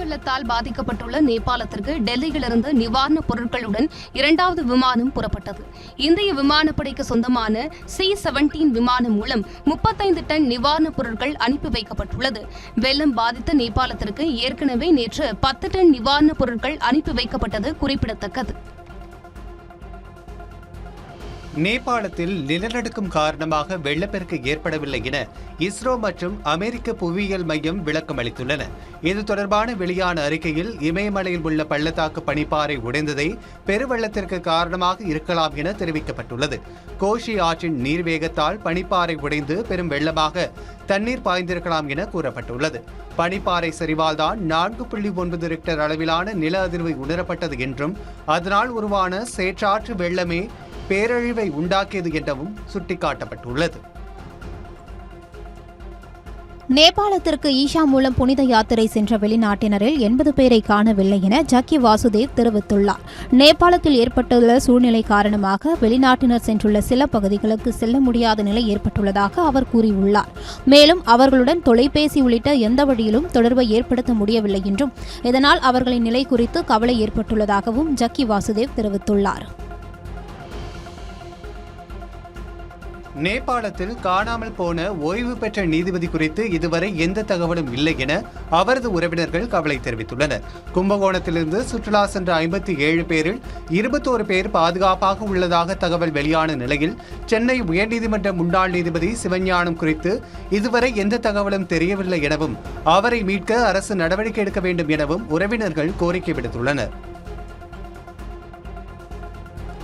வெள்ளத்தால் பாதிக்கப்பட்டுள்ள நேபாளத்திற்கு டெல்லியிலிருந்து நிவாரணப் பொருட்களுடன் இரண்டாவது விமானம் புறப்பட்டது. இந்திய விமானப்படைக்கு சொந்தமான C-17 விமானம் மூலம் 35 டன் நிவாரணப் பொருட்கள் அனுப்பி வைக்கப்பட்டுள்ளது. வெள்ளம் பாதித்த நேபாளத்திற்கு ஏற்கனவே நேற்று 10 டன் நிவாரணப் பொருட்கள் அனுப்பி வைக்கப்பட்டது குறிப்பிடத்தக்கது. நேபாளத்தில் நிலநடுக்கம் காரணமாக வெள்ளப்பெருக்கு ஏற்படவில்லை என இஸ்ரோ மற்றும் அமெரிக்க புவியியல் மையம் விளக்கம் அளித்துள்ளன. இது தொடர்பான வெளியான அறிக்கையில் இமயமலையில் உள்ள பள்ளத்தாக்கு பனிப்பாறை உடைந்ததை பெருவெள்ளத்திற்கு காரணமாக இருக்கலாம் என தெரிவிக்கப்பட்டுள்ளது. கோஷி ஆற்றின் நீர்வேகத்தால் பனிப்பாறை உடைந்து பெரும் வெள்ளமாக தண்ணீர் பாய்ந்திருக்கலாம் என கூறப்பட்டுள்ளது. பனிப்பாறை சரிவால்தான் 4.9 ரிக்டர் அளவிலான நில அதிர்வு உணரப்பட்டது என்றும் அதனால் உருவான சேற்றாற்று வெள்ளமே பேரழிவை உண்டாக்கியது எனவும் சுட்டிக்காட்டப்பட்டுள்ளது. நேபாளத்திற்கு ஈஷா மூலம் புனித யாத்திரை சென்ற வெளிநாட்டினரில் 80 பேரை காணவில்லை என ஜக்கி வாசுதேவ் தெரிவித்துள்ளார். நேபாளத்தில் ஏற்பட்டுள்ள சூழ்நிலை காரணமாக வெளிநாட்டினர் சென்றுள்ள சில பகுதிகளுக்கு செல்ல முடியாத நிலை ஏற்பட்டுள்ளதாக அவர் கூறியுள்ளார். மேலும் அவர்களுடன் தொலைபேசி உள்ளிட்ட எந்த வழியிலும் தொடர்பை ஏற்படுத்த முடியவில்லை என்றும் இதனால் அவர்களின் நிலை குறித்து கவலை ஏற்பட்டுள்ளதாகவும் ஜக்கி வாசுதேவ் தெரிவித்துள்ளார். நேபாளத்தில் காணாமல் போன ஓய்வு பெற்ற நீதிபதி குறித்து இதுவரை எந்த தகவலும் இல்லை என அவரது உறவினர்கள் கவலை தெரிவித்துள்ளனர். கும்பகோணத்திலிருந்து சுற்றுலா சென்ற 57 பேரில் 21 பேர் பாதுகாப்பாக உள்ளதாக தகவல் வெளியான நிலையில் சென்னை உயர்நீதிமன்ற முன்னாள் நீதிபதி சிவஞானம் குறித்து இதுவரை எந்த தகவலும் தெரியவில்லை எனவும் அவரை மீட்க அரசு நடவடிக்கை எடுக்க வேண்டும் எனவும் உறவினர்கள் கோரிக்கை விடுத்துள்ளனர்.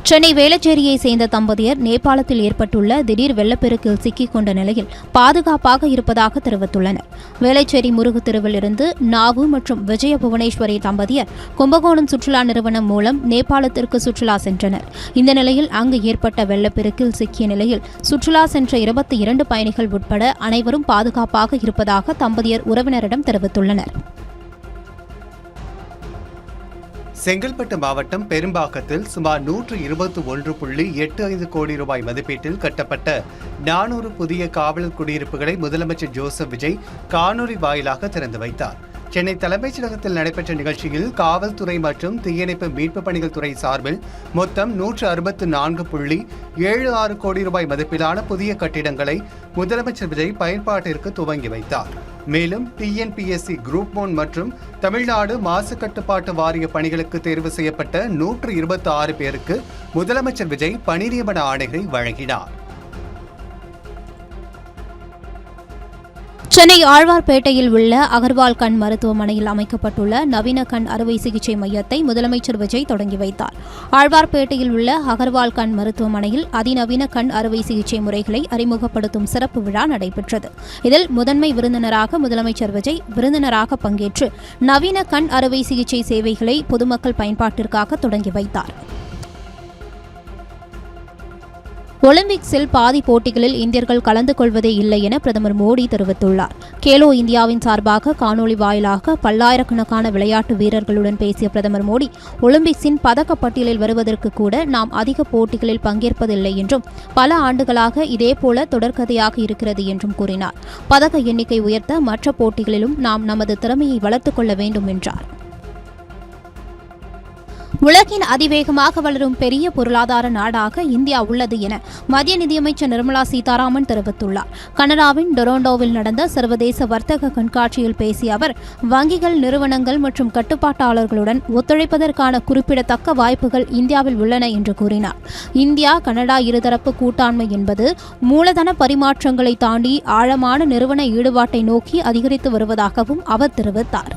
சென்னை வேளச்சேரியை சேர்ந்த தம்பதியர் நேபாளத்தில் ஏற்பட்டுள்ள திடீர் வெள்ளப்பெருக்கில் சிக்கிக் கொண்ட நிலையில் பாதுகாப்பாக இருப்பதாக தெரிவித்துள்ளனர். வேளச்சேரி முருகு தெருவில் இருந்து நாவு மற்றும் விஜய புவனேஸ்வரி தம்பதியர் கும்பகோணம் சுற்றுலா நிறுவனம் மூலம் நேபாளத்திற்கு சுற்றுலா சென்றனர். இந்த நிலையில் அங்கு ஏற்பட்ட வெள்ளப்பெருக்கில் சிக்கிய நிலையில் சுற்றுலா சென்ற 22 பயணிகள் உட்பட அனைவரும் பாதுகாப்பாக இருப்பதாக தம்பதியர் உறவினரிடம் தெரிவித்துள்ளனர். செங்கல்பட்டு மாவட்டம் பெரும்பாக்கத்தில் சுமார் 121.85 கோடி ரூபாய் மதிப்பீட்டில் கட்டப்பட்ட 400 புதிய காவலர் குடியிருப்புகளை முதலமைச்சர் ஜோசப் விஜய் காணொலி வாயிலாக திறந்து வைத்தார். சென்னை தலைமைச் செயலகத்தில் நடைபெற்ற நிகழ்ச்சியில் காவல்துறை மற்றும் தீயணைப்பு மீட்பு பணிகள் துறை சார்பில் மொத்தம் 164.76 கோடி ரூபாய் மதிப்பிலான புதிய கட்டிடங்களை முதலமைச்சர் விஜய் பயன்பாட்டிற்கு துவங்கி வைத்தார். மேலும் TNPSC குரூப் 1 மற்றும் தமிழ்நாடு மாசு கட்டுப்பாட்டு வாரிய பணிகளுக்கு தேர்வு செய்யப்பட்ட 126 பேருக்கு முதலமைச்சர் விஜய் பணி நியமன ஆணைகளை வழங்கினார். சென்னை ஆழ்வார்பேட்டையில் உள்ள அகர்வால் கண் மருத்துவமனையில் அமைக்கப்பட்டுள்ள நவீன கண் அறுவை சிகிச்சை மையத்தை முதலமைச்சர் விஜய் தொடங்கி வைத்தார். ஆழ்வார்பேட்டையில் உள்ள அகர்வால் கண் மருத்துவமனையில் அதிநவீன கண் அறுவை சிகிச்சை முறைகளை அறிமுகப்படுத்தும் சிறப்பு விழா நடைபெற்றது. இதில் முதன்மை விருந்தினராக முதலமைச்சர் விஜய் விருந்தினராக பங்கேற்று நவீன கண் அறுவை சிகிச்சை சேவைகளை பொதுமக்கள் பயன்பாட்டிற்காக தொடங்கி வைத்தார். ஒலிம்பிக்ஸில் பாதி போட்டிகளில் இந்தியர்கள் கலந்து கொள்வதே இல்லை என பிரதமர் மோடி தெரிவித்துள்ளார். கேலோ இந்தியாவின் சார்பாக காணொலி வாயிலாக பல்லாயிரக்கணக்கான விளையாட்டு வீரர்களுடன் பேசிய பிரதமர் மோடி, ஒலிம்பிக்ஸின் பதக்கப்பட்டியலில் வருவதற்கு கூட நாம் அதிக போட்டிகளில் பங்கேற்பதில்லை என்றும் பல ஆண்டுகளாக இதேபோல தொடர்கதையாக இருக்கிறது என்றும் கூறினார். பதக்க எண்ணிக்கை உயர்த்த மற்ற போட்டிகளிலும் நாம் நமது திறமையை வளர்த்துக் கொள்ள வேண்டும் என்றார். உலகின் அதிவேகமாக வளரும் பெரிய பொருளாதார நாடாக இந்தியா உள்ளது என மத்திய நிதியமைச்சர் நிர்மலா சீதாராமன் தெரிவித்துள்ளார். கனடாவின் டொரண்டோவில் நடந்த சர்வதேச வர்த்தக கண்காட்சியில் பேசிய அவர், வங்கிகள், நிறுவனங்கள் மற்றும் கட்டுப்பாட்டாளர்களுடன் ஒத்துழைப்பதற்கான குறிப்பிடத்தக்க வாய்ப்புகள் இந்தியாவில் உள்ளன என்று கூறினார். இந்தியா கனடா இருதரப்பு கூட்டாண்மை என்பது மூலதன பரிமாற்றங்களை தாண்டி ஆழமான நிறுவன ஈடுபாட்டை நோக்கி அதிகரித்து வருவதாகவும் அவர் தெரிவித்தார்.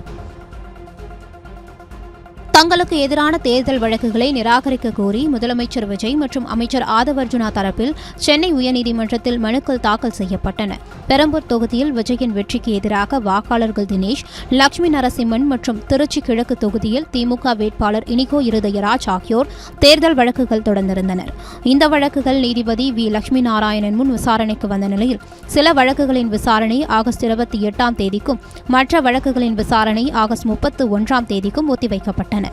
தங்களுக்கு எதிரான தேர்தல் வழக்குகளை நிராகரிக்க கோரி முதலமைச்சர் விஜய் மற்றும் அமைச்சர் ஆதவர்ஜுனா தரப்பில் சென்னை உயர்நீதிமன்றத்தில் மனுக்கள் தாக்கல் செய்யப்பட்டன. பெரம்பூர் தொகுதியில் விஜயின் வெற்றிக்கு எதிராக வாக்காளர்கள் தினேஷ், லட்சுமி நரசிம்மன் மற்றும் திருச்சி கிழக்கு தொகுதியில் திமுக வேட்பாளர் இனிகோ இருதயராஜ் ஆகியோர் தேர்தல் வழக்குகள் தொடர்ந்திருந்தனர். இந்த வழக்குகள் நீதிபதி வி. லட்சுமி நாராயணன் முன் விசாரணைக்கு வந்த நிலையில் சில வழக்குகளின் விசாரணை ஆகஸ்ட் 28ஆம் தேதிக்கும் மற்ற வழக்குகளின் விசாரணை ஆகஸ்ட் 31ஆம் தேதிக்கும் ஒத்திவைக்கப்பட்டன.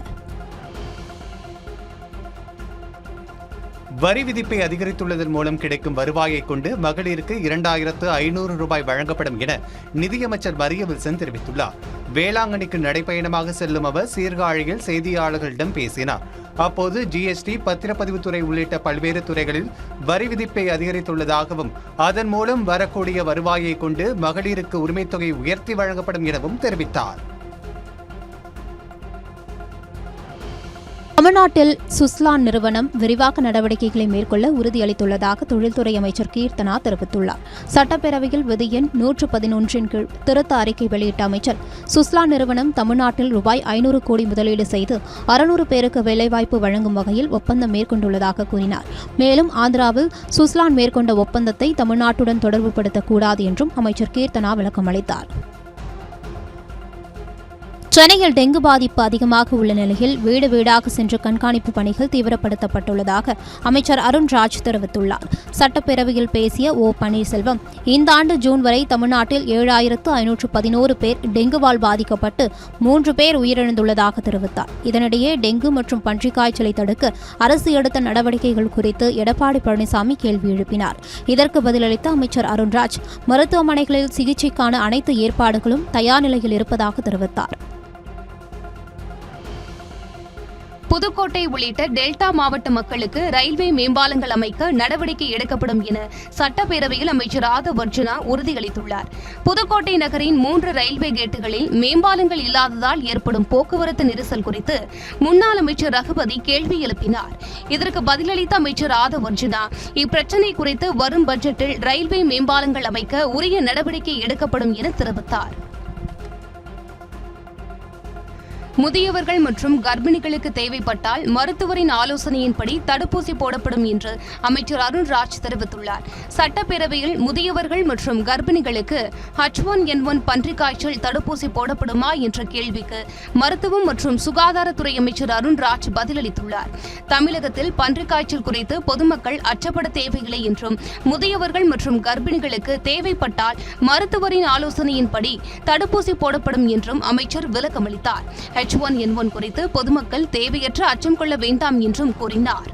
வரி விதிப்பை அதிகரித்துள்ளதன் மூலம் கிடைக்கும் வருவாயை கொண்டு மகளிருக்கு 2500 ரூபாய் வழங்கப்படும் என நிதியமைச்சர் மரிய வில்சன் தெரிவித்துள்ளார். வேளாங்கண்ணிக்கு நடைபயணமாக செல்லும் அவர் சீர்காழியில் செய்தியாளர்களிடம் பேசினார். அப்போது ஜிஎஸ்டி, பத்திரப்பதிவுத்துறை உள்ளிட்ட பல்வேறு துறைகளில் வரி விதிப்பை அதிகரித்துள்ளதாகவும் அதன் மூலம் வரக்கூடிய வருவாயை கொண்டு மகளிருக்கு உரிமைத் தொகை உயர்த்தி வழங்கப்படும் எனவும் தெரிவித்தார். தமிழ்நாட்டில் சுஸ்லான் நிறுவனம் விரிவாக்க நடவடிக்கைகளை மேற்கொள்ள உறுதியளித்துள்ளதாக தொழில்துறை அமைச்சர் கீர்த்தனா தெரிவித்துள்ளார். சட்டப்பேரவையில் விதி எண் 111 கீழ் திருத்த அறிக்கை வெளியிட்ட அமைச்சர், சுஸ்லான் நிறுவனம் தமிழ்நாட்டில் ரூபாய் 500 கோடி முதலீடு செய்து 600 பேருக்கு வேலைவாய்ப்பு வழங்கும் வகையில் ஒப்பந்தம் மேற்கொண்டுள்ளதாக கூறினார். மேலும் ஆந்திராவில் சுஸ்லான் மேற்கொண்ட ஒப்பந்தத்தை தமிழ்நாட்டுடன் தொடர்புபடுத்தக்கூடாது என்றும் அமைச்சர் கீர்த்தனா விளக்கம் அளித்தார். சென்னையில் டெங்கு பாதிப்பு அதிகமாக உள்ள நிலையில் வீடு வீடாக சென்று கண்காணிப்பு பணிகள் தீவிரப்படுத்தப்பட்டுள்ளதாக அமைச்சர் அருண்ராஜ் தெரிவித்துள்ளார். சட்டப்பேரவையில் பேசிய ஓ பன்னீர்செல்வம், இந்த ஆண்டு ஜூன் வரை தமிழ்நாட்டில் 7511 பேர் டெங்குவால் பாதிக்கப்பட்டு 3 பேர் உயிரிழந்துள்ளதாக தெரிவித்தார். இதனிடையே டெங்கு மற்றும் பன்றிக்காய்ச்சலை தடுக்க அரசு எடுத்த நடவடிக்கைகள் குறித்து எடப்பாடி பழனிசாமி கேள்வி எழுப்பினார். இதற்கு பதிலளித்த அமைச்சர் அருண்ராஜ், மருத்துவமனைகளில் சிகிச்சைக்கான அனைத்து ஏற்பாடுகளும் தயார் நிலையில் இருப்பதாக தெரிவித்தார். புதுக்கோட்டை உள்ளிட்ட டெல்டா மாவட்ட மக்களுக்கு ரயில்வே மேம்பாலங்கள் அமைக்க நடவடிக்கை எடுக்கப்படும் என சட்டப்பேரவையில் அமைச்சர் ஆதவ் அர்ஜுனா உறுதியளித்துள்ளார். புதுக்கோட்டை நகரின் 3 ரயில்வே கேட்டுகளில் மேம்பாலங்கள் இல்லாததால் ஏற்படும் போக்குவரத்து நெரிசல் குறித்து முன்னாள் அமைச்சர் ரகுபதி கேள்வி எழுப்பினார். இதற்கு பதிலளித்த அமைச்சர் ஆதவ் அர்ஜுனா, இப்பிரச்சினை குறித்து வரும் பட்ஜெட்டில் ரயில்வே மேம்பாலங்கள் அமைக்க உரிய நடவடிக்கை எடுக்கப்படும் என தெரிவித்தார். முதியவர்கள் மற்றும் கர்ப்பிணிகளுக்கு தேவைப்பட்டால் மருத்துவரின் ஆலோசனையின்படி தடுப்பூசி போடப்படும் என்று அமைச்சர் அருண்ராஜ் தெரிவித்துள்ளார். சட்டப்பேரவையில் முதியவர்கள் மற்றும் கர்ப்பிணிகளுக்கு H1N1 பன்றிக்காய்ச்சல் தடுப்பூசி போடப்படுமா என்ற கேள்விக்கு மருத்துவம் மற்றும் சுகாதாரத்துறை அமைச்சர் அருண்ராஜ் பதிலளித்துள்ளார். தமிழகத்தில் பன்றிக்காய்ச்சல் குறித்து பொதுமக்கள் அச்சப்பட தேவையில்லை என்றும் முதியவர்கள் மற்றும் கர்ப்பிணிகளுக்கு தேவைப்பட்டால் மருத்துவரின் ஆலோசனையின்படி தடுப்பூசி போடப்படும் என்றும் அமைச்சர் விளக்கமளித்தார். H1N1 குறித்து பொதுமக்கள் தேவையற்ற அச்சம் கொள்ள வேண்டாம் என்றும் கூறினார்.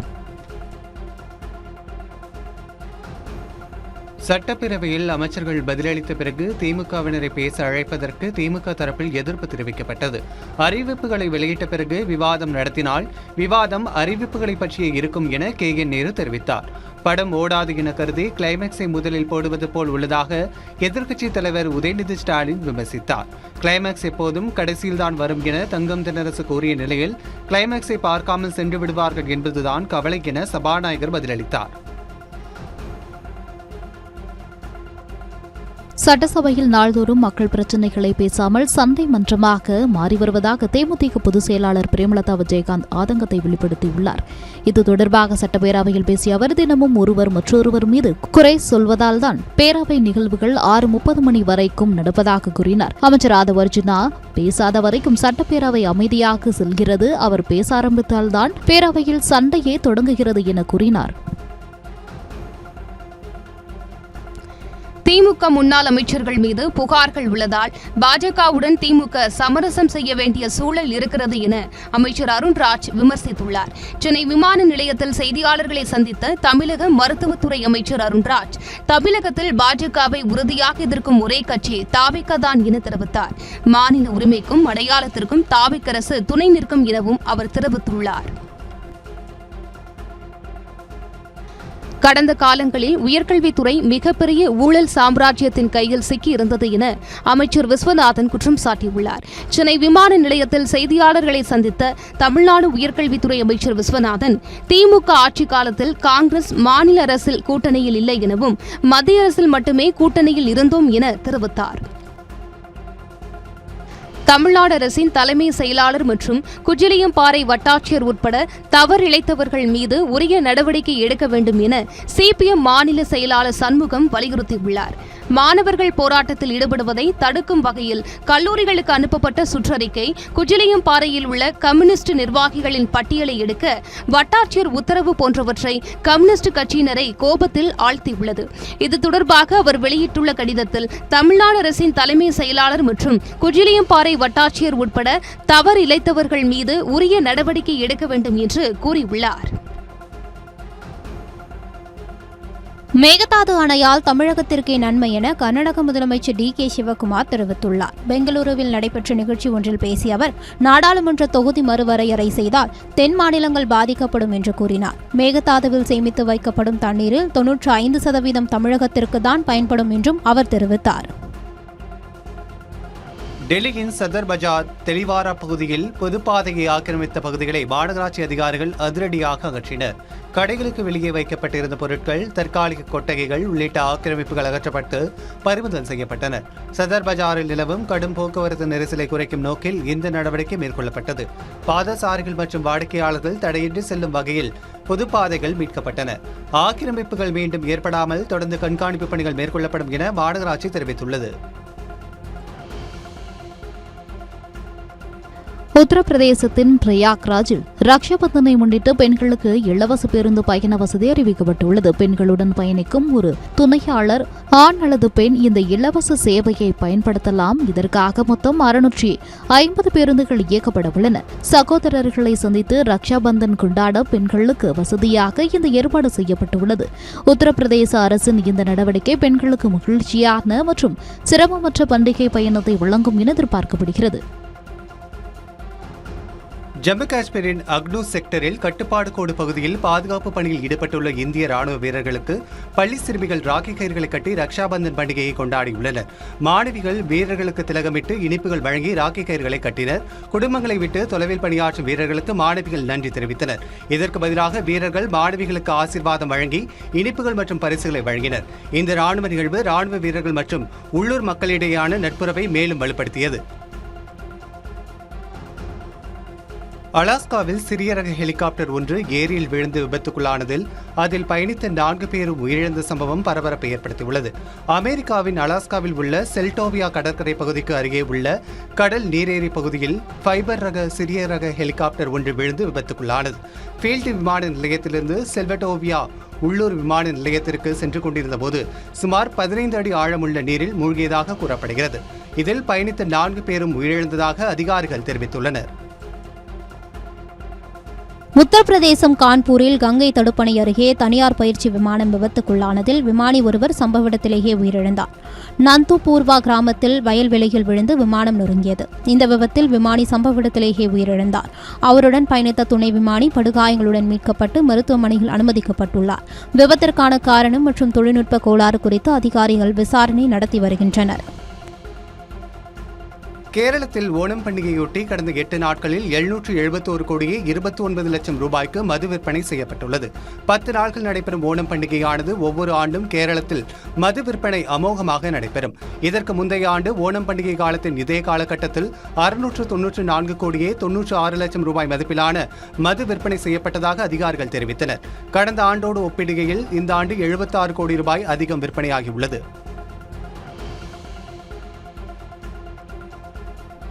சட்டப்பேரவையில் அமைச்சர்கள் பதிலளித்த பிறகு திமுகவினரை பேச அழைப்பதற்கு திமுக தரப்பில் எதிர்ப்பு தெரிவிக்கப்பட்டது. அறிவிப்புகளை வெளியிட்ட பிறகு விவாதம் நடத்தினால் விவாதம் அறிவிப்புகளை பற்றியே இருக்கும் என KN நேரு தெரிவித்தார். படம் ஓடாது என கருதி கிளைமேக்ஸை முதலில் போடுவது போல் உள்ளதாக எதிர்க்கட்சித் தலைவர் உதயநிதி ஸ்டாலின் விமர்சித்தார். கிளைமேக்ஸ் எப்போதும் கடைசியில்தான் வரும் என தங்கம் தென்னரசு கூறிய நிலையில் கிளைமேக்ஸை பார்க்காமல் சென்று விடுவார்கள் என்பதுதான் கவலை என சபாநாயகர் பதிலளித்தார். சட்டசபையில் நாள்தோறும் மக்கள் பிரச்சினைகளை பேசாமல் சண்டை மன்றமாக மாறி வருவதாக தேமுதிக பொதுச் செயலாளர் பிரேமலதா விஜயகாந்த் ஆதங்கத்தை வெளிப்படுத்தியுள்ளார். இது தொடர்பாக சட்டப்பேரவையில் பேசிய அவர், தினமும் ஒருவர் மற்றொருவர் மீது குறை சொல்வதால் தான் பேரவை நிகழ்வுகள் 6:30 மணி வரைக்கும் நடப்பதாக கூறினார். அமைச்சர் ஆதவ் அர்ஜுனா, பேசாத வரைக்கும் சட்டப்பேரவை அமைதியாக செல்கிறது, அவர் பேச ஆரம்பித்தால்தான் பேரவையில் சண்டையே தொடங்குகிறது என கூறினார். திமுக முன்னாள் அமைச்சர்கள் மீது புகார்கள் உள்ளதால் பாஜகவுடன் திமுக சமரசம் செய்ய வேண்டிய சூழல் இருக்கிறது என அமைச்சர் அருண்ராஜ் விமர்சித்துள்ளார். சென்னை விமான நிலையத்தில் செய்தியாளர்களை சந்தித்த தமிழக மருத்துவத்துறை அமைச்சர் அருண்ராஜ், தமிழகத்தில் பாஜகவை உறுதியாக எதிர்க்கும் ஒரே கட்சி தாவேகா தான் என தெரிவித்தார். மாநில உரிமைக்கும் அடையாளத்திற்கும் தாவேகா அரசு துணை நிற்கும் எனவும் அவர் தெரிவித்துள்ளார். கடந்த காலங்களில் உயர்கல்வித்துறை மிகப்பெரிய ஊழல் சாம்ராஜ்யத்தின் கையில் சிக்கியிருந்தது என அமைச்சர் விஸ்வநாதன் குற்றம் சாட்டியுள்ளார். சென்னை விமான நிலையத்தில் செய்தியாளர்களை சந்தித்த தமிழ்நாடு உயர்கல்வித்துறை அமைச்சர் விஸ்வநாதன், திமுக ஆட்சி காலத்தில் காங்கிரஸ் மாநில அரசில் கூட்டணியில் இல்லை எனவும் மத்திய அரசில் மட்டுமே கூட்டணியில் இருந்தோம் என தெரிவித்தார். தமிழ்நாடு அரசின் தலைமை செயலாளர் மற்றும் குஜிலியம்பாறை வட்டாட்சியர் உட்பட தவறிழைத்தவர்கள் மீது உரிய நடவடிக்கை எடுக்க வேண்டும் என சிபிஎம் மாநில செயலாளர் சண்முகம் வலியுறுத்தியுள்ளார். மாணவர்கள் போராட்டத்தில் ஈடுபடுவதை தடுக்கும் வகையில் கல்லூரிகளுக்கு அனுப்பப்பட்ட சுற்றறிக்கை குஜிலியம்பாறையில் உள்ள கம்யூனிஸ்ட் நிர்வாகிகளின் பட்டியலை எடுக்க வட்டாட்சியர் உத்தரவு போன்றவற்றை கம்யூனிஸ்ட் கட்சியினரை கோபத்தில் ஆழ்த்தியுள்ளது. இது தொடர்பாக அவர் வெளியிட்டுள்ள கடிதத்தில் தமிழ்நாடு அரசின் தலைமை செயலாளர் மற்றும் குஜிலியம்பாறை வட்டாட்சியர் உட்பட தவறு இழைத்தவர்கள் மீது உரிய நடவடிக்கை எடுக்க வேண்டும் என்று கூறியுள்ளார். மேகதாது அணையால் தமிழகத்திற்கே நன்மை என கர்நாடக முதலமைச்சர் டி.கே. சிவகுமார் தெரிவித்துள்ளார். பெங்களூருவில் நடைபெற்ற நிகழ்ச்சி ஒன்றில் பேசிய அவர், நாடாளுமன்ற தொகுதி மறுவரையறை செய்தால் தென் மாநிலங்கள் பாதிக்கப்படும் என்று கூறினார். மேகதாதுவில் சேமித்து வைக்கப்படும் தண்ணீரில் 95% தமிழகத்திற்கு தான் பயன்படும் என்றும் அவர் தெரிவித்தார். டெல்லியின் சதர் பஜார் தெளிவாரா பகுதியில் பொதுப்பாதையை ஆக்கிரமித்த பகுதிகளை மாநகராட்சி அதிகாரிகள் அதிரடியாக அகற்றினர். கடைகளுக்கு வெளியே வைக்கப்பட்டிருந்த பொருட்கள், தற்காலிக கொட்டகைகள் உள்ளிட்ட ஆக்கிரமிப்புகள் அகற்றப்பட்டு பறிமுதல் செய்யப்பட்டன. சதர் பஜாரில் நிலவும் கடும் போக்குவரத்து நெரிசலை குறைக்கும் நோக்கில் இந்த நடவடிக்கை மேற்கொள்ளப்பட்டது. பாதசாரிகள் மற்றும் வாடிக்கையாளர்கள் தடையின்றி செல்லும் வகையில் பொதுப்பாதைகள் மீட்கப்பட்டன. ஆக்கிரமிப்புகள் மீண்டும் ஏற்படாமல் தொடர்ந்து கண்காணிப்பு பணிகள் மேற்கொள்ளப்படும் என மாநகராட்சி தெரிவித்துள்ளது. உத்தரப்பிரதேசத்தின் பிரயாக்ராஜில் ரக்ஷாபந்தனை முன்னிட்டு பெண்களுக்கு இலவச பேருந்து பயண வசதி அறிவிக்கப்பட்டுள்ளது. பெண்களுடன் பயணிக்கும் ஒரு துணையாளர் ஆண் அல்லது பெண் இந்த இலவச சேவையை பயன்படுத்தலாம். இதற்காக மொத்தம் 650 பேருந்துகள் இயக்கப்பட உள்ளன. சகோதரர்களை சந்தித்து ரக்ஷாபந்தன் கொண்டாட பெண்களுக்கு வசதியாக இந்த ஏற்பாடு செய்யப்பட்டுள்ளது. உத்தரப்பிரதேச அரசின் இந்த நடவடிக்கை பெண்களுக்கு மகிழ்ச்சியான மற்றும் சிரமமற்ற பண்டிகை பயணத்தை வழங்கும் என எதிர்பார்க்கப்படுகிறது. ஜம்மு காஷ்மீரின் அக்னூ செக்டரில் கட்டுப்பாடு கோடு பகுதியில் பாதுகாப்பு பணியில் ஈடுபட்டுள்ள இந்திய ராணுவ வீரர்களுக்கு பள்ளி சிறுமிகள் ராக்கி கயிறுகளை கட்டி ரக்ஷாபந்தன் பண்டிகையை கொண்டாடியுள்ளனர். மாணவிகள் வீரர்களுக்கு திலகமிட்டு இனிப்புகள் வழங்கி ராக்கி கயிறுகளை கட்டினர். குடும்பங்களை விட்டு தொலைவில் பணியாற்றும் வீரர்களுக்கு மாணவிகள் நன்றி தெரிவித்தனர். இதற்கு பதிலாக வீரர்கள் மாணவிகளுக்கு ஆசீர்வாதம் வழங்கி இனிப்புகள் மற்றும் பரிசுகளை வழங்கினர். இந்த ராணுவ நிகழ்வு ராணுவ வீரர்கள் மற்றும் உள்ளூர் மக்களிடையேயான நட்புறவை மேலும் வலுப்படுத்தியது. அலாஸ்காவில் சிறிய ரக ஹெலிகாப்டர் ஒன்று ஏரியில் விழுந்து விபத்துக்குள்ளானதில் அதில் பயணித்த 4 பேரும் உயிரிழந்த சம்பவம் பரபரப்பை ஏற்படுத்தியுள்ளது. அமெரிக்காவின் அலாஸ்காவில் உள்ள செல்டோவியா கடற்கரை பகுதிக்கு அருகே உள்ள கடல் நீரேரி பகுதியில் ஃபைபர் ரக சிறிய ரக ஹெலிகாப்டர் ஒன்று விழுந்து விபத்துக்குள்ளானது. ஃபீல்டு விமான நிலையத்திலிருந்து செல்வட்டோவியா உள்ளூர் விமான நிலையத்திற்கு சென்று கொண்டிருந்த போது சுமார் 15 அடி ஆழமுள்ள நீரில் மூழ்கியதாக கூறப்படுகிறது. இதில் பயணித்த 4 பேரும் உயிரிழந்ததாக அதிகாரிகள் தெரிவித்துள்ளனர். உத்தரப்பிரதேசம் கான்பூரில் கங்கை தடுப்பணை அருகே தனியார் பயிற்சி விமானம் விபத்துக்குள்ளானதில் விமானி ஒருவர் சம்பவ இடத்திலேயே உயிரிழந்தார். நந்து பூர்வா கிராமத்தில் வயல்வெளியில் விழுந்து விமானம் நொறுங்கியது. இந்த விபத்தில் விமானி சம்பவ இடத்திலேயே உயிரிழந்தார். அவருடன் பயணித்த துணை விமானி படுகாயங்களுடன் மீட்கப்பட்டு மருத்துவமனையில் அனுமதிக்கப்பட்டுள்ளார். விபத்திற்கான காரணம் மற்றும் தொழில்நுட்ப கோளாறு குறித்து அதிகாரிகள் விசாரணை நடத்தி வருகின்றனர். கேரளத்தில் ஓணம் பண்டிகையொட்டி கடந்த 8 நாட்களில் 771 கோடியே 29 லட்சம் ரூபாய்க்கு மது விற்பனை செய்யப்பட்டுள்ளது. 10 நாட்கள் நடைபெறும் ஓணம் பண்டிகையானது ஒவ்வொரு ஆண்டும் கேரளத்தில் மது விற்பனை அமோகமாக நடைபெறும். இதற்கு முந்தைய ஆண்டு ஓணம் பண்டிகை காலத்தின் இதே காலகட்டத்தில் 694 கோடியே 96 லட்சம் ரூபாய் மதிப்பிலான மது விற்பனை செய்யப்பட்டதாக அதிகாரிகள் தெரிவித்தனர். கடந்த ஆண்டோடு ஒப்பிடுகையில் இந்த ஆண்டு 76 கோடி ரூபாய் அதிகம் விற்பனையாகியுள்ளது.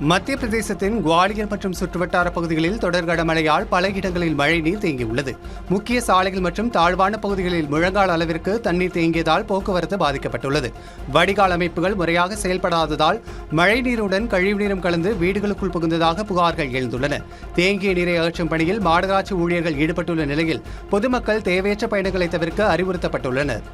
மத்திய பிரதேசத்தின் குவாலியர் மற்றும் சுற்றுவட்டார பகுதிகளில் தொடர் கனமழையால் பல இடங்களில் மழைநீர் தேங்கியுள்ளது. முக்கிய சாலைகள் மற்றும் தாழ்வான பகுதிகளில் முழங்கால் அளவிற்கு தண்ணீர் தேங்கியதால் போக்குவரத்து பாதிக்கப்பட்டுள்ளது. வடிகால் அமைப்புகள் முறையாக செயல்படாததால் மழைநீருடன் கழிவுநீரும் கலந்து வீடுகளுக்குள் புகுந்ததாக புகார்கள் எழுந்துள்ளன. தேங்கிய நீரை அகற்றும் பணியில் மாநகராட்சி ஊழியர்கள் ஈடுபட்டுள்ள நிலையில் பொதுமக்கள் தேவையற்ற பயணங்களை தவிர்க்க அறிவுறுத்தப்பட்டுள்ளனர்.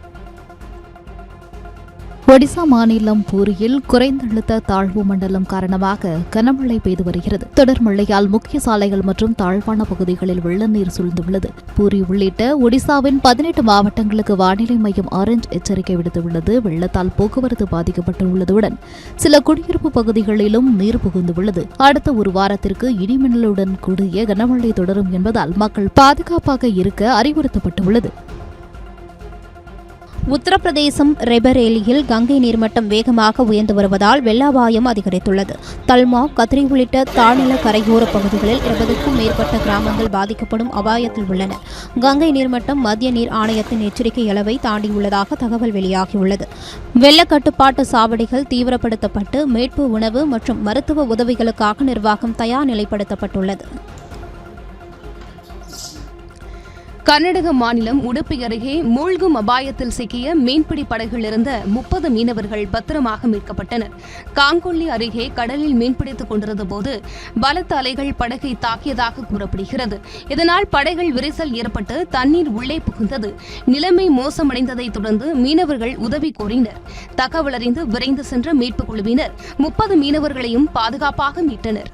ஒடிசா மாநிலம் பூரியில் குறைந்த அழுத்த தாழ்வு மண்டலம் காரணமாக கனமழை பெய்து வருகிறது. தொடர் மழையால் முக்கிய சாலைகள் மற்றும் தாழ்வான பகுதிகளில் வெள்ள நீர் சூழ்ந்துள்ளது. பூரி உள்ளிட்ட ஒடிசாவின் 18 மாவட்டங்களுக்கு வானிலை மையம் ஆரஞ்ச் எச்சரிக்கை விடுத்துள்ளது. வெள்ளத்தால் போக்குவரத்து பாதிக்கப்பட்டுள்ளதுடன் சில குடியிருப்பு பகுதிகளிலும் நீர் புகுந்துள்ளது. அடுத்த ஒரு வாரத்திற்கு இடிமின்னலுடன் கூடிய கனமழை தொடரும் என்பதால் மக்கள் பாதுகாப்பாக இருக்க அறிவுறுத்தப்பட்டுள்ளது. உத்தரப்பிரதேசம் ரெபரேலியில் கங்கை நீர்மட்டம் வேகமாக உயர்ந்து வருவதால் வெள்ள அபாயம் அதிகரித்துள்ளது. தல்மா, கத்ரி உள்ளிட்ட தாழ்நில கரையோர பகுதிகளில் 20க்கும் மேற்பட்ட கிராமங்கள் பாதிக்கப்படும் அபாயத்தில் உள்ளன. கங்கை நீர்மட்டம் மத்திய நீர் ஆணையத்தின் எச்சரிக்கை அளவை தாண்டியுள்ளதாக தகவல் வெளியாகியுள்ளது. வெள்ள கட்டுப்பாட்டு சாவடிகள் தீவிரப்படுத்தப்பட்டு மீட்பு, உணவு மற்றும் மருத்துவ உதவிகளுக்காக நிர்வாகம் தயார் நிலைப்படுத்தப்பட்டுள்ளது. கர்நாடக மாநிலம் உடுப்பி அருகே மூழ்கும் அபாயத்தில் சிக்கிய மீன்பிடி படகில் இருந்த 30 மீனவர்கள் பத்திரமாக மீட்கப்பட்டனர். காங்கொள்ளி அருகே கடலில் மீன்பிடித்துக் கொண்டிருந்த போது பலத்த அலைகள் படகை தாக்கியதாக கூறப்படுகிறது. இதனால் படகில் விரிசல் ஏற்பட்டு தண்ணீர் உள்ளே புகுந்தது. நிலைமை மோசமடைந்ததை தொடர்ந்து மீனவர்கள் உதவி கோரினர். தகவல் அறிந்து விரைந்து சென்ற மீட்புக் குழுவினர் 30 மீனவர்களையும் பாதுகாப்பாக மீட்டனர்.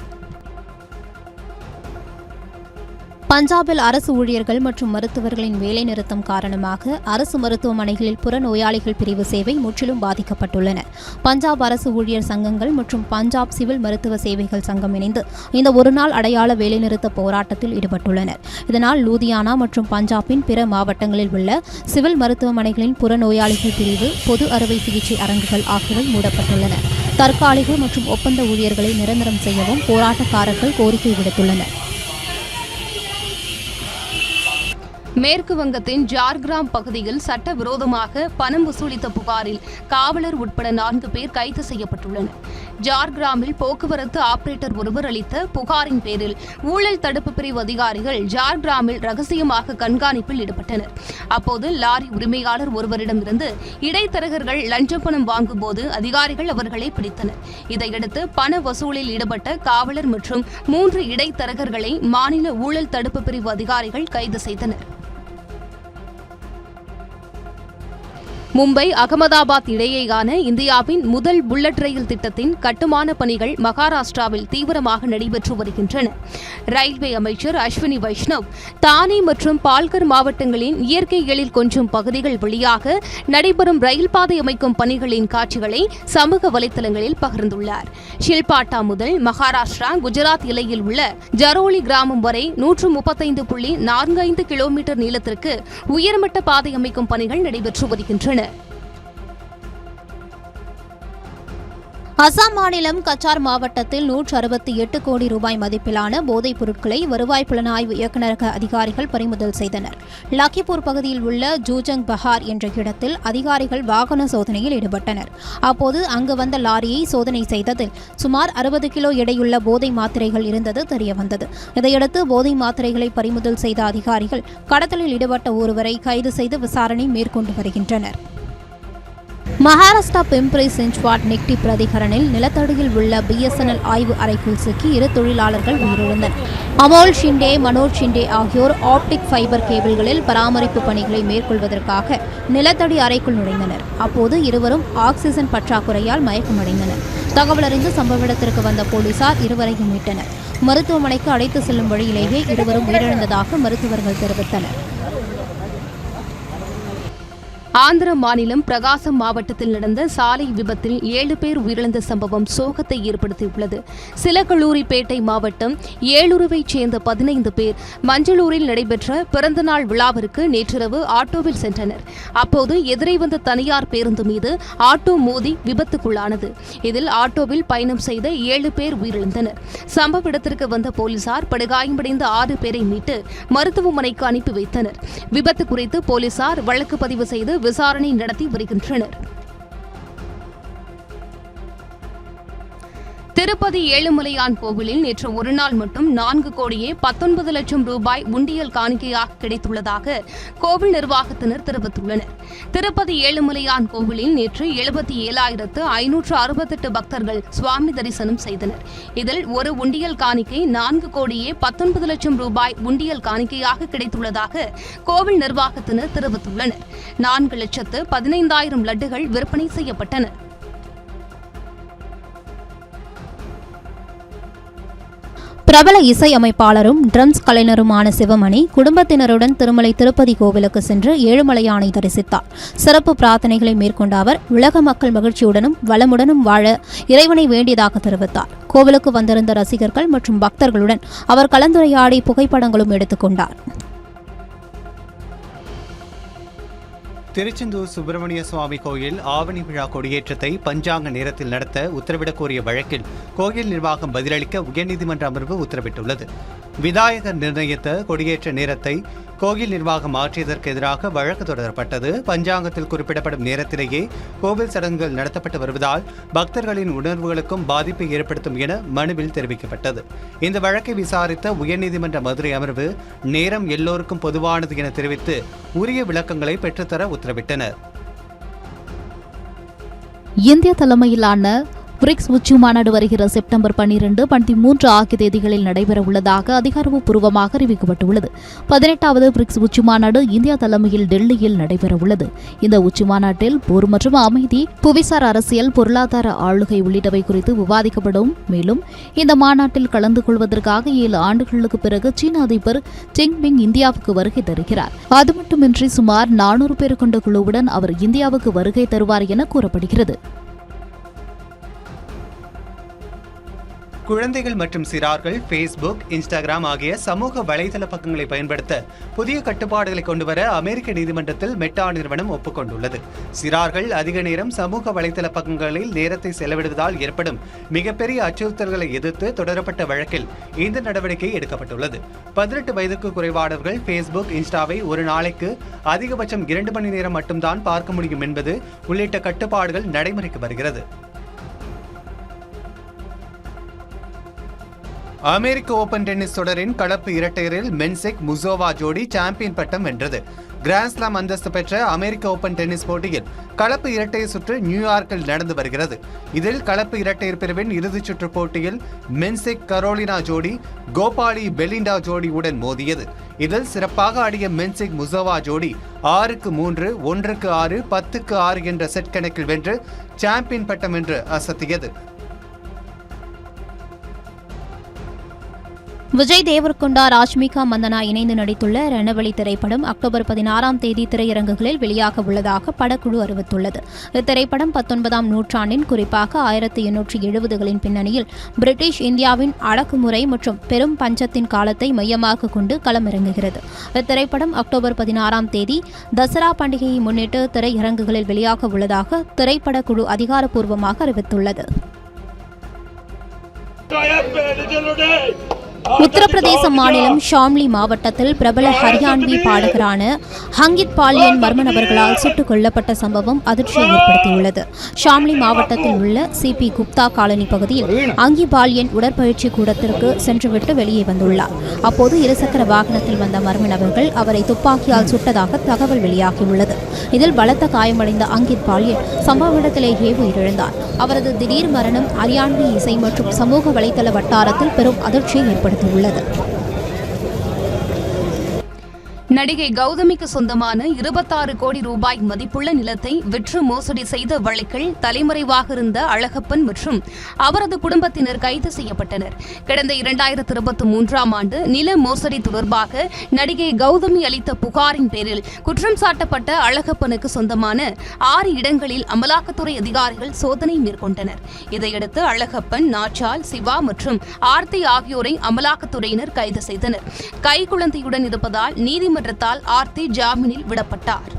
பஞ்சாபில் அரசு ஊழியர்கள் மற்றும் மருத்துவர்களின் வேலைநிறுத்தம் காரணமாக அரசு மருத்துவமனைகளில் புறநோயாளிகள் பிரிவு சேவை முற்றிலும் பாதிக்கப்பட்டுள்ளன. பஞ்சாப் அரசு ஊழியர் சங்கங்கள் மற்றும் பஞ்சாப் சிவில் மருத்துவ சேவைகள் சங்கம் இணைந்து இந்த ஒருநாள் அடையாள வேலைநிறுத்த போராட்டத்தில் ஈடுபட்டுள்ளனர். இதனால் லூதியானா மற்றும் பஞ்சாபின் பிற மாவட்டங்களில் உள்ள சிவில் மருத்துவமனைகளின் புறநோயாளிகள் பிரிவு, பொது அறுவை சிகிச்சை அரங்குகள் ஆகியவை மூடப்பட்டுள்ளன. தற்காலிக மற்றும் ஒப்பந்த ஊழியர்களை நிரந்தரம் செய்யவும் போராட்டக்காரர்கள் கோரிக்கை விடுத்துள்ளனர். மேற்கு வங்கத்தின் ஜார்கிராம் பகுதியில் சட்டவிரோதமாக பணம் வசூலித்த புகாரில் காவலர் உட்பட 4 பேர் கைது செய்யப்பட்டுள்ளனர். ஜார்கிராமில் போக்குவரத்து ஆபரேட்டர் ஒருவர் அளித்த புகாரின் பேரில் ஊழல் தடுப்பு பிரிவு அதிகாரிகள் ஜார்கிராமில் ரகசியமாக கண்காணிப்பில் ஈடுபட்டனர். அப்போது லாரி உரிமையாளர் ஒருவரிடமிருந்து இடைத்தரகர்கள் லஞ்ச பணம் வாங்கும்போது அதிகாரிகள் அவர்களை பிடித்தனர். இதையடுத்து பண வசூலில் ஈடுபட்ட காவலர் மற்றும் 3 இடைத்தரகர்களை மாநில ஊழல் தடுப்பு பிரிவு அதிகாரிகள் கைது செய்தனர். மும்பை அகமதாபாத் இடையேயான இந்தியாவின் முதல் புல்லட் ரயில் திட்டத்தின் கட்டுமான பணிகள் மகாராஷ்டிராவில் தீவிரமாக நடைபெற்று வருகின்றன. ரயில்வே அமைச்சர் அஸ்வினி வைஷ்ணவ் தானே மற்றும் பால்கர் மாவட்டங்களின் இயற்கை எழில் கொஞ்சம் பகுதிகள் வழியாக நடைபெறும் ரயில் பாதை அமைக்கும் பணிகளின் காட்சிகளை சமூக வலைதளங்களில் பகிர்ந்துள்ளார். ஷில்பாட்டா முதல் மகாராஷ்டிரா குஜராத் எல்லையில் உள்ள ஜரோலி கிராமம் வரை 135.45 கிலோமீட்டர் நீளத்திற்கு உயர்மட்ட பாதை அமைக்கும் பணிகள் நடைபெற்று வருகின்றன. அசாம் மாநிலம் கச்சார் மாவட்டத்தில் 168 கோடி ரூபாய் மதிப்பிலான போதைப் பொருட்களை வருவாய் புலனாய்வு இயக்குநரக அதிகாரிகள் பறிமுதல் செய்தனர். லக்கிப்பூர் பகுதியில் உள்ள ஜூஜங் பஹார் என்ற இடத்தில் அதிகாரிகள் வாகன சோதனையில் ஈடுபட்டனர். அப்போது அங்கு வந்த லாரியை சோதனை செய்ததில் சுமார் 60 கிலோ எடையுள்ள போதை மாத்திரைகள் இருந்தது தெரியவந்தது. இதையடுத்து போதை மாத்திரைகளை பறிமுதல் செய்த அதிகாரிகள் கடத்தலில் ஈடுபட்ட ஒருவரை கைது செய்து விசாரணை மேற்கொண்டு வருகின்றனர். மகாராஷ்டிரா பிம்பரி சிஞ்ச்வாட் நிக்டி பிரதிகரனில் நிலத்தடியில் உள்ள BSNL ஆய்வு அறைக்குள் சிக்கி 2 தொழிலாளர்கள் உயிரிழந்தனர். அமோல் ஷிண்டே, மனோஜ் ஷிண்டே ஆகியோர் ஆப்டிக் ஃபைபர் கேபிள்களில் பராமரிப்பு பணிகளை மேற்கொள்வதற்காக நிலத்தடி அறைக்குள் நுழைந்தனர். அப்போது இருவரும் ஆக்சிஜன் பற்றாக்குறையால் மயக்கமடைந்தனர். தகவல் அறிந்து சம்பவ இடத்திற்கு வந்த போலீசார் இருவரையும் மீட்டனர். மருத்துவமனைக்கு அழைத்து செல்லும் வழியிலேயே இருவரும் உயிரிழந்ததாக மருத்துவர்கள் தெரிவித்தனர். ஆந்திர மாநிலம் பிரகாசம் மாவட்டத்தில் நடந்த சாலை விபத்தில் 7 பேர் உயிரிழந்த சம்பவம் சோகத்தை ஏற்படுத்தியுள்ளது. சிலகலூரிப்பேட்டை மாவட்டம் ஏலூருவைச் சேர்ந்த 15 பேர் மஞ்சளூரில் நடைபெற்ற பிறந்தநாள் விழாவிற்கு நேற்றிரவு ஆட்டோவில் சென்றனர். அப்போது எதிரே வந்த தனியார் பேருந்து மீது ஆட்டோ மோதி விபத்துக்குள்ளானது. இதில் ஆட்டோவில் பயணம் செய்த 7 பேர் உயிரிழந்தனர். சம்பவ இடத்திற்கு வந்த போலீசார் படுகாயமடைந்த 6 பேரை மீட்டு மருத்துவமனைக்கு அனுப்பி வைத்தனர். விபத்து குறித்து போலீசார் வழக்கு பதிவு செய்து விசாரணை நடத்தி வருகின்றனர். திருப்பதி ஏழுமலையான் கோவிலில் நேற்று ஒருநாள் மட்டும் 4 கோடியே 19 லட்சம் ரூபாய் உண்டியல் காணிக்கையாக கிடைத்துள்ளதாக கோவில் நிர்வாகத்தினர் தெரிவித்துள்ளனர். திருப்பதி ஏழுமலையான் கோவிலில் நேற்று 77,568 பக்தர்கள் சுவாமி தரிசனம் செய்தனர். இதில் ஒரு உண்டியல் காணிக்கை 4 கோடியே 19 லட்சம் ரூபாய் உண்டியல் காணிக்கையாக கிடைத்துள்ளதாக கோவில் நிர்வாகத்தினர் தெரிவித்துள்ளனர். 4,15,000 லட்டுகள் விற்பனை செய்யப்பட்டன. பிரபல இசையமைப்பாளரும் ட்ரம்ஸ் கலைஞருமான சிவமணி குடும்பத்தினருடன் திருமலை திருப்பதி கோவிலுக்கு சென்று ஏழுமலையானை தரிசித்தார். சிறப்பு பிரார்த்தனைகளை மேற்கொண்ட அவர் உலக மக்கள் மகிழ்ச்சியுடனும் வளமுடனும் வாழ இறைவனை வேண்டியதாக தெரிவித்தார். கோவிலுக்கு வந்திருந்த ரசிகர்கள் மற்றும் பக்தர்களுடன் அவர் கலந்துரையாடி புகைப்படங்களும் எடுத்துக்கொண்டார். திருச்செந்தூர் சுப்பிரமணிய சுவாமி கோயில் ஆவணி விழா கொடியேற்றத்தை பஞ்சாங்க நேரத்தில் நடத்த உத்தரவிடக் கோரிய வழக்கில் கோயில் நிர்வாகம் பதிலளிக்க உயர்நீதிமன்ற அமர்வு உத்தரவிட்டுள்ளது. விநாயகர் நிர்ணயித்த கொடியேற்ற நேரத்தை கோயில் நிர்வாகம் மாற்றியதற்கு எதிராக வழக்கு தொடரப்பட்டது. பஞ்சாங்கத்தில் குறிப்பிடப்படும் நேரத்திலேயே கோவில் சடங்குகள் நடத்தப்பட்டு வருவதால் பக்தர்களின் உணர்வுகளுக்கும் பாதிப்பை ஏற்படுத்தும் என மனுவில் தெரிவிக்கப்பட்டது. இந்த வழக்கை விசாரித்த உயர்நீதிமன்ற மதுரை அமர்வு நேரம் எல்லோருக்கும் பொதுவானது என தெரிவித்து உரிய விளக்கங்களை பெற்றுத்தர உத்தரவிட்டனர். இந்திய தலைமையிலான பிரிக்ஸ் உச்சி மாநாடு வருகிற செப்டம்பர் 12, 13 ஆகிய தேதிகளில் நடைபெற உள்ளதாக அதிகாரப்பூர்வமாக அறிவிக்கப்பட்டுள்ளது. 18வது பிரிக்ஸ் உச்சி மாநாடு இந்தியா தலைமையில் டெல்லியில் நடைபெற உள்ளது. இந்த உச்சி மாநாட்டில் போர் மற்றும் அமைதி, புவிசார் அரசியல், பொருளாதார ஆளுகை உள்ளிட்டவை குறித்து விவாதிக்கப்படும். மேலும் இந்த மாநாட்டில் கலந்து கொள்வதற்காக 7 ஆண்டுகளுக்கு பிறகு சீன அதிபர் ஜின்பிங் இந்தியாவுக்கு வருகை தருகிறார். அது மட்டுமின்றி சுமார் 400 பேர் கொண்ட குழுவுடன் அவர் இந்தியாவுக்கு வருகை தருவார் என கூறப்படுகிறது. குழந்தைகள் மற்றும் சிறார்கள் ஃபேஸ்புக், இன்ஸ்டாகிராம் ஆகிய சமூக வலைதள பக்கங்களை பயன்படுத்த புதிய கட்டுப்பாடுகளை கொண்டுவர அமெரிக்க நீதிமன்றத்தில் மெட்டா நிறுவனம் ஒப்புக்கொண்டுள்ளது. சிறார்கள் அதிக நேரம் சமூக வலைதள பக்கங்களில் நேரத்தை செலவிடுவதால் ஏற்படும் மிகப்பெரிய அச்சுறுத்தல்களை எதிர்த்து தொடரப்பட்ட வழக்கில் இந்த நடவடிக்கை எடுக்கப்பட்டுள்ளது. 18 வயதுக்கு குறைவானவர்கள் ஃபேஸ்புக், இன்ஸ்டாவை ஒரு நாளைக்கு அதிகபட்சம் 2 மணி நேரம் மட்டும்தான் பார்க்க முடியும் என்பது உள்ளிட்ட கட்டுப்பாடுகள் நடைமுறைக்கு வருகிறது. அமெரிக்க ஓபன் டென்னிஸ் தொடரின் கலப்பு இரட்டையரில் மென்சிக் முசோவா ஜோடி சாம்பியன் பட்டம் வென்றது. கிராண்ட்ஸ்லாம் அந்தஸ்து பெற்ற அமெரிக்க ஓபன் டென்னிஸ் போட்டியில் கலப்பு இரட்டையர் சுற்று நியூயார்க்கில் நடந்து வருகிறது. இதில் கலப்பு இரட்டையர் பிரிவின் இறுதிச் சுற்று போட்டியில் மென்சிக் கரோலினா ஜோடி கோபாலி பெலிண்டா ஜோடியுடன் மோதியது. இதில் சிறப்பாக ஆடிய மென்சிக் முசோவா ஜோடி 6-3, 1-6, 10-6 என்ற செட் கணக்கில் வென்று சாம்பியன் பட்டம் வென்று அசத்தியது. விஜய் தேவர்கொண்டா, ராஷ்மிகா மந்தனா இணைந்து நடித்துள்ள ரணவலி திரைப்படம் அக்டோபர் 16ஆம் தேதி திரையரங்குகளில் வெளியாக உள்ளதாக படக்குழு அறிவித்துள்ளது. இத்திரைப்படம் 19ஆம் நூற்றாண்டின், குறிப்பாக 1870களின் பின்னணியில் பிரிட்டிஷ் இந்தியாவின் அடக்குமுறை மற்றும் பெரும் பஞ்சத்தின் காலத்தை மையமாக கொண்டு களமிறங்குகிறது. இத்திரைப்படம் அக்டோபர் 16ஆம் தேதி தசரா பண்டிகையை முன்னிட்டு திரையரங்குகளில் வெளியாக உள்ளதாக திரைப்படக்குழு அதிகாரப்பூர்வமாக அறிவித்துள்ளது. உத்தரப்பிரதேச மாநிலம் ஷாம்லி மாவட்டத்தில் பிரபல ஹரியான்வி பாடகரான அங்கித் பாலியன் மர்ம நபர்களால் சுட்டுக் கொல்லப்பட்ட சம்பவம் அதிர்ச்சியை ஏற்படுத்தியுள்ளது. ஷாம்லி மாவட்டத்தில் உள்ள சிபி குப்தா காலனி பகுதியில் அங்கி பாலியன் உடற்பயிற்சி கூடத்திற்கு சென்றுவிட்டு வெளியே வந்துள்ளார். அப்போது இருசக்கர வாகனத்தில் வந்த மர்ம நபர்கள் அவரை துப்பாக்கியால் சுட்டதாக தகவல் வெளியாகியுள்ளது. இதில் பலத்த காயமடைந்த அங்கித் பாலியன் சம்பவ இடத்திலேயே உயிரிழந்தார். அவரது திடீர் மரணம் ஹரியான்வி இசை மற்றும் சமூக வலைதள வட்டாரத்தில் பெரும் அதிர்ச்சியை ஏற்படுத்தியுள்ளது. நடிகை கௌதமிக்கு சொந்தமான 26 கோடி ரூபாய் மதிப்புள்ள நிலத்தை விற்று மோசடி செய்த வழக்கில் தலைமறைவாக இருந்த அழகப்பன் மற்றும் அவரது குடும்பத்தினர் கைது செய்யப்பட்டனர். கடந்த 2023ஆம் ஆண்டு நில மோசடி தொடர்பாக நடிகை கௌதமி அளித்த புகாரின் பேரில் குற்றம் சாட்டப்பட்ட அழகப்பனுக்கு சொந்தமான 6 இடங்களில் அமலாக்கத்துறை அதிகாரிகள் சோதனை மேற்கொண்டனர். இதையடுத்து அழகப்பன், நாச்சால், சிவா மற்றும் ஆர்த்தி ஆகியோரை அமலாக்கத்துறையினர் கைது செய்தனர். கைக்குழந்தையுடன் இருப்பதால் நீதிமன்றத்தால் ஆர்த்தி ஜாமீனில் விடப்பட்டார்.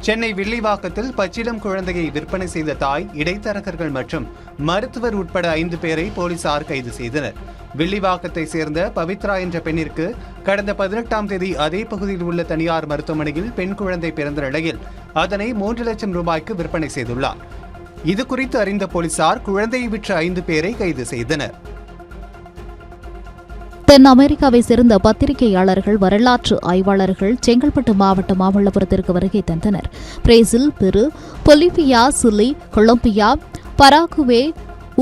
சென்னை வில்லிவாக்கத்தில் பச்சிளம் குழந்தையை விற்பனை செய்த தாய், இடைத்தரகர்கள் மற்றும் மருத்துவர் உட்பட 5 பேரை போலீசார் கைது செய்தனர். வில்லிவாக்கத்தை சேர்ந்த பவித்ரா என்ற பெண்ணிற்கு கடந்த 18ஆம் தேதி அதே பகுதியில் உள்ள தனியார் மருத்துவமனையில் பெண் குழந்தை பிறந்த நிலையில் அதனை 3 லட்சம் ரூபாய்க்கு விற்பனை செய்துள்ளார். இது குறித்து அறிந்த போலீசார் குழந்தையை விற்ற 5 பேரை கைது செய்தனர். தென் அமெரிக்காவை சேர்ந்த பத்திரிகையாளர்கள், வரலாற்று ஆய்வாளர்கள் செங்கல்பட்டு மாவட்டம் மாமல்லபுரத்திற்கு வருகை தந்தனர். Brazil, Peru, Bolivia, Chile, Colombia, Paraguay,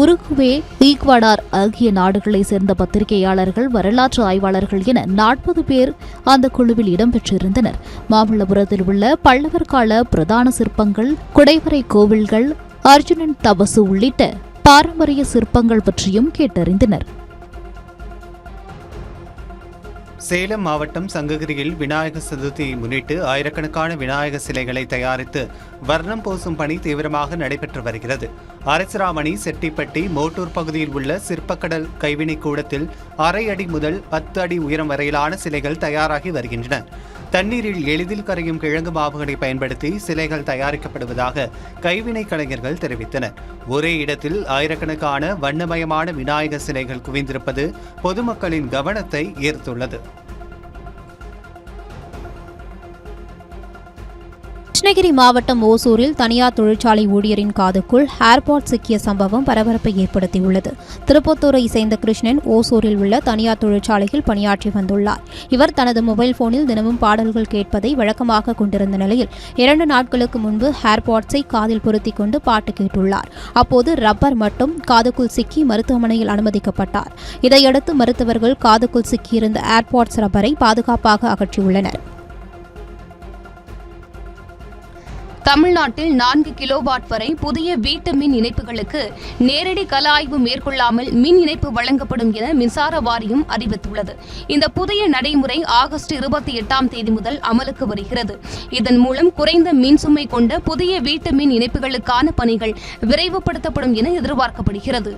Uruguay, Ecuador ஆகிய நாடுகளை சேர்ந்த பத்திரிகையாளர்கள், வரலாற்று ஆய்வாளர்கள் என 40 பேர் அந்த குழுவில் இடம்பெற்றிருந்தனர். மாமல்லபுரத்தில் உள்ள பல்லவர் கால பிரதான சிற்பங்கள், குடைவரை கோவில்கள், அர்ஜுனன் தபசு உள்ளிட்ட பாரம்பரிய சிற்பங்கள் பற்றியும் கேட்டறிந்தனர். சேலம் மாவட்டம் சங்ககிரியில் விநாயகர் சதுர்த்தியை முன்னிட்டு ஆயிரக்கணக்கான விநாயகர் சிலைகளை தயாரித்து வர்ணம் பூசும் பணி தீவிரமாக நடைபெற்று வருகிறது. அரசராமணி, செட்டிப்பட்டி, மோட்டூர் பகுதியில் உள்ள சிற்பக்கடல் கைவினை கூடத்தில் 1/2 அடி முதல் 10 அடி உயரம் வரையிலான சிலைகள் தயாராகி வருகின்றன. தண்ணீரில் எளிதில் கரையும் கிழங்கு மாவுகளை பயன்படுத்தி சிலைகள் தயாரிக்கப்படுவதாக கைவினை கலைஞர்கள் தெரிவித்தனர். ஒரே இடத்தில் ஆயிரக்கணக்கான வண்ணமயமான விநாயகர் சிலைகள் குவிந்திருப்பது பொதுமக்களின் கவனத்தை ஈர்த்துள்ளது. கிருஷ்ணகிரி மாவட்டம் ஓசூரில் தனியார் தொழிற்சாலை ஊழியரின் காதுக்குள் ஏர்பாட் சிக்கிய சம்பவம் பரபரப்பை ஏற்படுத்தியுள்ளது. திருப்பத்தூரை சேர்ந்த கிருஷ்ணன் ஓசூரில் உள்ள தனியார் தொழிற்சாலையில் பணியாற்றி வந்துள்ளார். இவர் தனது மொபைல் போனில் தினமும் பாடல்கள் கேட்பதை வழக்கமாக கொண்டிருந்த நிலையில் 2 நாட்களுக்கு முன்பு ஏர்பாட்ஸை காதில் பொருத்திக் கொண்டு பாட்டு கேட்டுள்ளார். அப்போது ரப்பர் மட்டும் காதுக்குள் சிக்கி மருத்துவமனையில் அனுமதிக்கப்பட்டார். இதையடுத்து மருத்துவர்கள் காதுக்குள் சிக்கியிருந்த ஏர்பாட்ஸ் ரப்பரை பாதுகாப்பாக அகற்றியுள்ளனர். தமிழ்நாட்டில் 4 கிலோவாட் வரை புதிய வீட்டு மின் இணைப்புகளுக்கு நேரடி கள ஆய்வு மேற்கொள்ளாமல் மின் இணைப்பு வழங்கப்படும் என மின்சார வாரியம் அறிவித்துள்ளது. இந்த புதிய நடைமுறை ஆகஸ்ட் 28ஆம் தேதி முதல் அமலுக்கு வருகிறது. இதன் மூலம் குறைந்த மின் சுமை கொண்ட புதிய வீட்டு மின் இணைப்புகளுக்கான பணிகள் விரைவுபடுத்தப்படும் என எதிர்பார்க்கப்படுகிறது.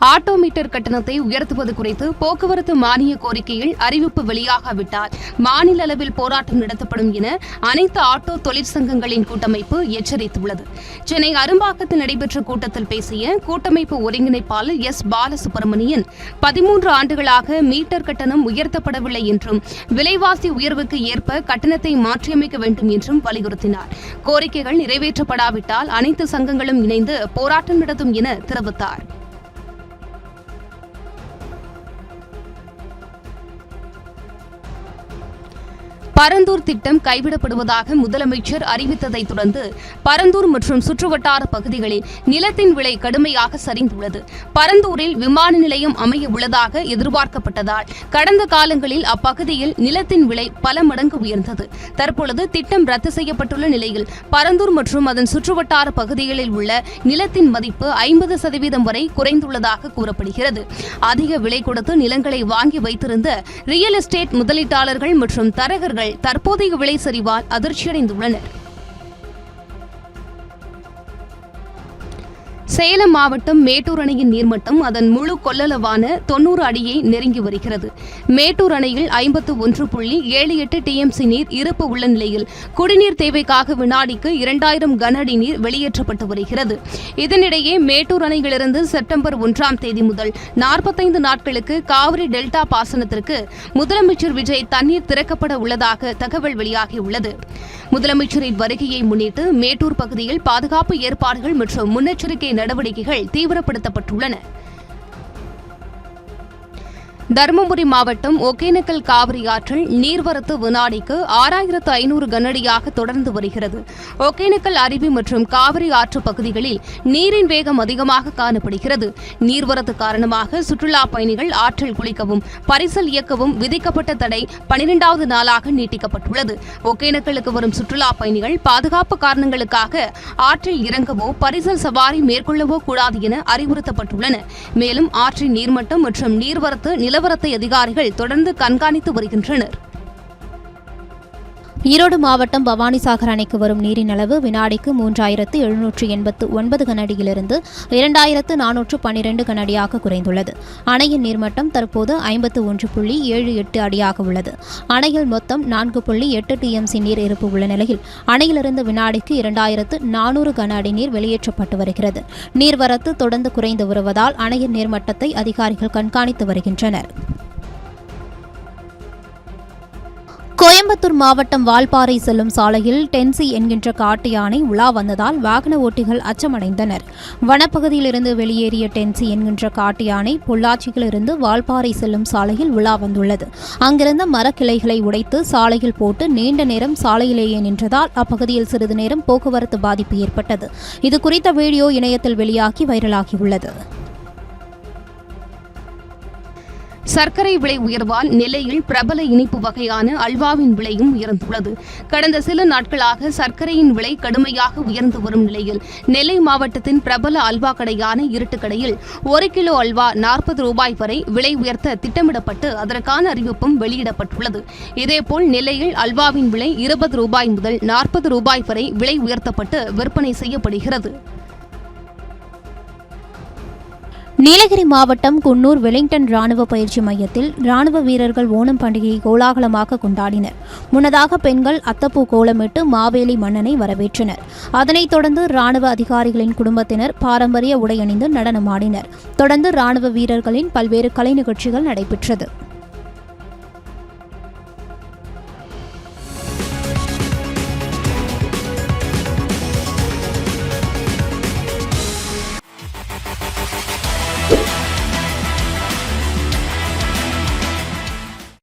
ஆட்டோமீட்டர் கட்டணத்தை உயர்த்துவது குறித்து போக்குவரத்து மானிய கோரிக்கையில் அறிவிப்பு வெளியாகாவிட்டால் மாநில அளவில் போராட்டம் நடத்தப்படும் என அனைத்து ஆட்டோ தொழிற்சங்கங்களின் கூட்டமைப்பு எச்சரித்துள்ளது. சென்னை அரும்பாக்கத்தில் நடைபெற்ற கூட்டத்தில் பேசிய கூட்டமைப்பு ஒருங்கிணைப்பாளர் எஸ். பாலசுப்ரமணியன் 13 ஆண்டுகளாக மீட்டர் கட்டணம் உயர்த்தப்படவில்லை என்றும் விலைவாசி உயர்வுக்கு ஏற்ப கட்டணத்தை மாற்றியமைக்க வேண்டும் என்றும் வலியுறுத்தினார். கோரிக்கைகள் நிறைவேற்றப்படாவிட்டால் அனைத்து சங்கங்களும் இணைந்து போராட்டம் நடத்தும் என தெரிவித்தார். பரந்தூர் திட்டம் கைவிடப்படுவதாக முதலமைச்சர் அறிவித்ததை தொடர்ந்து பரந்தூர் மற்றும் சுற்றுவட்டார பகுதிகளில் நிலத்தின் விலை கடுமையாக சரிந்துள்ளது. பரந்தூரில் விமான நிலையம் அமைய உள்ளதாக எதிர்பார்க்கப்பட்டதால் கடந்த காலங்களில் அப்பகுதியில் நிலத்தின் விலை பல மடங்கு உயர்ந்தது. தற்பொழுது திட்டம் ரத்து செய்யப்பட்டுள்ள நிலையில் பரந்தூர் மற்றும் அதன் சுற்றுவட்டார பகுதிகளில் உள்ள நிலத்தின் மதிப்பு 50% வரை குறைந்துள்ளதாக கூறப்படுகிறது. அதிக விலை கொடுத்து நிலங்களை வாங்கி வைத்திருந்த ரியல் எஸ்டேட் முதலீட்டாளர்கள் மற்றும் தரகர்கள் தற்போதைய விலை சரிவால் அதிர்ச்சியடைந்துள்ளனர். சேலம் மாவட்டம் மேட்டூர் அணையின் நீர்மட்டம் அதன் முழு கொள்ளளவான 90 அடியை நெருங்கி வருகிறது. மேட்டூர் அணையில் 51.78 TMC நீர் இருப்பு உள்ள நிலையில் குடிநீர் தேவைக்காக வினாடிக்கு 2000 கன அடி நீர் வெளியேற்றப்பட்டு வருகிறது. இதனிடையே மேட்டூர் அணையிலிருந்து செப்டம்பர் 1ஆம் தேதி முதல் 45 நாட்களுக்கு காவிரி டெல்டா பாசனத்திற்கு முதலமைச்சர் விஜய் தண்ணீர் திறக்கப்பட உள்ளதாக தகவல் வெளியாகியுள்ளது. முதலமைச்சரின் வருகையை முன்னிட்டு மேட்டூர் பகுதியில் பாதுகாப்பு ஏற்பாடுகள் மற்றும் முன்னெச்சரிக்கை நடவடிக்கைகள் தீவிரப்படுத்தப்பட்டுள்ளன. தருமபுரி மாவட்டம் ஒகேனக்கல் காவிரி ஆற்றில் நீர்வரத்து வினாடிக்கு 6500 கனஅடியாக தொடர்ந்து வருகிறது. ஒகேனக்கல் அருவி மற்றும் காவிரி ஆற்று பகுதிகளில் நீரின் வேகம் அதிகமாக காணப்படுகிறது. நீர்வரத்து காரணமாக சுற்றுலா பயணிகள் ஆற்றில் குளிக்கவும் பரிசல் இயக்கவும் விதிக்கப்பட்ட தடை 12வது நாளாக நீட்டிக்கப்பட்டுள்ளது. ஒகேனக்கலுக்கு வரும் சுற்றுலா பயணிகள் பாதுகாப்பு காரணங்களுக்காக ஆற்றில் இறங்கவோ பரிசல் சவாரி மேற்கொள்ளவோ கூடாது என அறிவுறுத்தப்பட்டுள்ளன. மேலும் ஆற்றின் நீர்மட்டம் மற்றும் நீர்வரத்து நிலவரத்தை அதிகாரிகள் தொடர்ந்து கண்காணித்து வருகின்றனர். ஈரோடு மாவட்டம் பவானிசாகர் அணைக்கு வரும் நீரின் அளவு வினாடிக்கு 3789 கனஅடியிலிருந்து 2412 கனஅடியாக குறைந்துள்ளது. அணையின் நீர்மட்டம் தற்போது 51.78 அடியாக உள்ளது. அணையில் மொத்தம் 4.8 TMC நீர் இருப்பு உள்ள நிலையில் அணையிலிருந்து வினாடிக்கு 2400 கன அடி நீர் வெளியேற்றப்பட்டு வருகிறது. நீர்வரத்து தொடர்ந்து குறைந்து வருவதால் அணையின் நீர்மட்டத்தை அதிகாரிகள் கண்காணித்து வருகின்றனர். கோயம்புத்தூர் மாவட்டம் வால்பாறை செல்லும் சாலையில் டென்சி என்கின்ற காட்டு யானை உலா வந்ததால் வாகன ஓட்டிகள் அச்சமடைந்தனர். வனப்பகுதியிலிருந்து வெளியேறிய டென்சி என்கின்ற காட்டு யானை பொள்ளாச்சியிலிருந்து வால்பாறை செல்லும் சாலையில் உலா வந்துள்ளது. அங்கிருந்த மரக்கிளைகளை உடைத்து சாலையில் போட்டு நீண்ட நேரம் சாலையிலேயே நின்றதால் அப்பகுதியில் சிறிது நேரம் போக்குவரத்து பாதிப்பு ஏற்பட்டது. இது குறித்த வீடியோ இணையத்தில் வெளியாகி வைரலாகியுள்ளது. சர்க்கரை விலை உயர்வால் நெல்லையில் பிரபல இனிப்பு வகையான அல்வாவின் விலையும் உயர்ந்துள்ளது. கடந்த சில நாட்களாக சர்க்கரையின் விலை கடுமையாக உயர்ந்து வரும் நிலையில் நெல்லை மாவட்டத்தின் பிரபல அல்வா கடையான இருட்டுக்கடையில் 1 கிலோ அல்வா 40 ரூபாய் வரை விலை உயர்த்த திட்டமிடப்பட்டு அதற்கான அறிவிப்பும் வெளியிடப்பட்டுள்ளது. இதேபோல் நெல்லையில் அல்வாவின் விலை 20 ரூபாய் முதல் 40 ரூபாய் வரை விலை உயர்த்தப்பட்டு விற்பனை செய்யப்படுகிறது. நீலகிரி மாவட்டம் குன்னூர் வெலிங்டன் ராணுவ பயிற்சி மையத்தில் ராணுவ வீரர்கள் ஓணம் பண்டிகையை கோலாகலமாக கொண்டாடினர். முன்னதாக பெண்கள் அத்தப்பூ கோலமிட்டு மாவேலி மன்னனை வரவேற்றனர். அதனைத் தொடர்ந்து ராணுவ அதிகாரிகளின் குடும்பத்தினர் பாரம்பரிய உடை அணிந்து நடனமாடினர். தொடர்ந்து ராணுவ வீரர்களின் பல்வேறு கலை நிகழ்ச்சிகள் நடைபெற்றது.